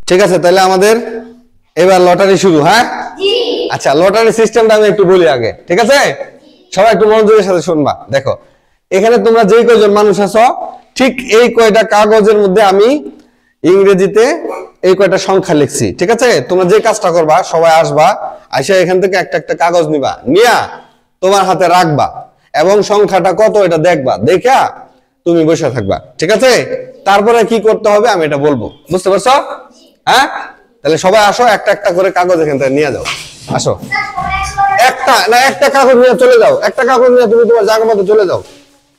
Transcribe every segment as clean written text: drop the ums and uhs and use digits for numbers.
ঠিক আছে, তাহলে আমাদের এবার লটারি শুরু। হ্যাঁ, আচ্ছা, লটারি সিস্টেমটা আমি একটু বলি আগে, ঠিক আছে? সবাই একটু মনোযোগের সাথে শুনবা। দেখো, এখানে তোমরা যে কয়জন মানুষ আছো, ঠিক এই কয়টা কাগজের মধ্যে আমি ইংরেজিতে এই কয়টা সংখ্যা লিখছি, ঠিক আছে? তোমরা যে কাজটা করবা, সবাই আসবা, আইসা এখান থেকে একটা একটা কাগজ নিবা, নিয়া তোমার হাতে রাখবা এবং সংখ্যাটা কত এটা দেখবা, দেখা তুমি বসে থাকবা, ঠিক আছে? তারপরে কি করতে হবে আমি এটা বলবো, বুঝতে পারছো? হ্যাঁ, তাহলে সবাই আসো, একটা একটা করে কাগজ এখান থেকে নিয়ে যাও। আসো, একটা না একটা কাগজ নিয়ে চলে যাও, একটা কাগজ নিয়ে তুমি তোমার জায়গা মতো চলে যাও।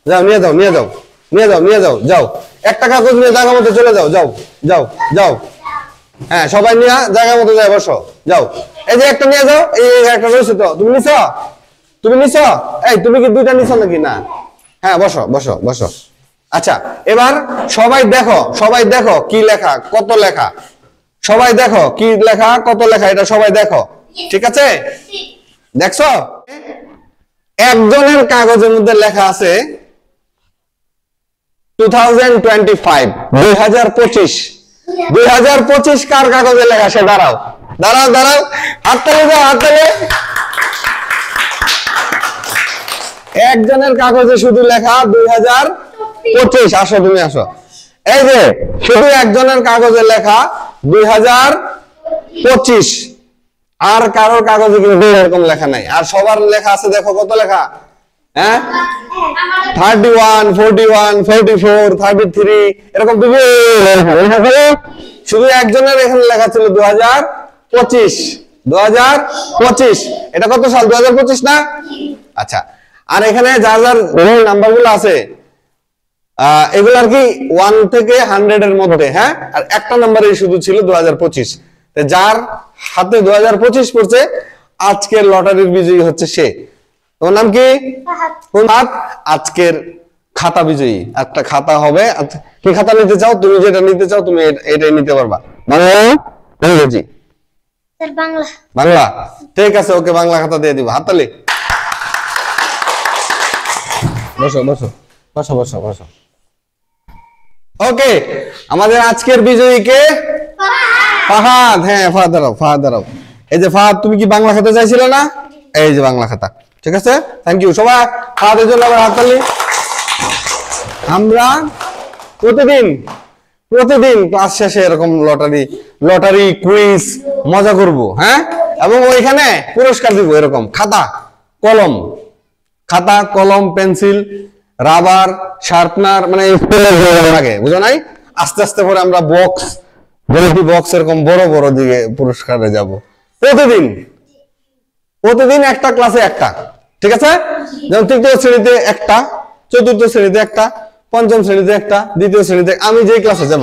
যাও, নিয়ে যাও, নিয়ে যাও, নিয়ে যাও, নিয়ে যাও, যাও, একটা কাগজ নিয়ে জায়গা মতো চলে যাও, যাও, যাও, যাও। হ্যাঁ, সবাই নিয়ে জায়গা মতো যায়, বসো, যাও। এই যে একটা নিয়ে যাও, এই একটা রয়েছে তো, তুমি নিছো? তুমি নিছো? এই তুমি কি দুইটা নিছো নাকি? না। হ্যাঁ, বসো, বসো, বসো। আচ্ছা, এবার সবাই দেখো, সবাই দেখো কি লেখা, কত লেখা, সবাই দেখো কি লেখা, কত লেখা, এটা সবাই দেখো, ঠিক আছে? দেখছো? একজনের কাগজের মধ্যে লেখা আছে 2025, 2025। 2025 কার কাগজে লেখা? সে দাঁড়াও, দাঁড়াও, দাঁড়াও, হাততালি দাও, হাততালি। একজনের কাগজে শুধু লেখা 2025। আসো, তুমি আসো। এই যে শুধু একজনের কাগজে লেখা 2025, আর কারোর কাগজে কিন্তু এরকম লেখা নাই। আর সবার লেখা আছে, দেখো কত লেখা। হ্যাঁ, 31, 41, 44, 33, এরকম শুধু একজনের এখানে লেখা ছিল 2025। 2025, এটা কত সাল? 2025 না? আচ্ছা, আর এখানে যার যার নাম্বার গুলো আছে, এগুলো আর কি 1 থেকে 100 এর মধ্যে। হ্যাঁ, আর একটা নাম্বারই শুধু ছিল 2025। যার হাতে 2025 পড়ছে, আজকের লটারির বিজয়ী হচ্ছে সে। তোমার নাম কি? আজকের খাতা বিজয়ী। একটা খাতা হবে, কি খাতা নিতে চাও? তুমি যেটা নিতে চাও তুমি এটাই নিতে পারবা। বাংলা, ইংরেজি? বাংলা। বাংলা, ঠিক আছে, ওকে বাংলা খাতা দিয়ে দিব। হাততালি। বসো, বসো, বসো, বসো, বসো। ওকে, আমাদের আজকের বিজয়ীকে ফাহাদ। হ্যাঁ, ফাহাদ দাঁড়াও, ফাহাদ দাঁড়াও। এই যে ফাহাদ, তুমি কি বাংলা খাতা চাইছিলে না? এই যে বাংলা খাতা, ঠিক আছে, থ্যাংক ইউ। সবাই ফাহাদের জন্য আবার হাততালি। আমরা প্রতিদিন ক্লাস শেষে এরকম লটারি কুইজ মজা করব। হ্যাঁ, এবং ওইখানে পুরস্কার দিব, এরকম খাতা কলম, পেন্সিল, রাবার, শার্পনার, মানে লাগে, বুঝো নাই? আস্তে আস্তে করে আমরা বক্স এরকম বড় বড় দিকে পুরস্কারে যাব। প্রতিদিন একটা ক্লাসে একটা, ঠিক আছে? যেমন তৃতীয় শ্রেণীতে একটা, চতুর্থ শ্রেণীতে একটা, পঞ্চম শ্রেণীতে একটা, দ্বিতীয় শ্রেণীতে, আমি যে ক্লাসে যাব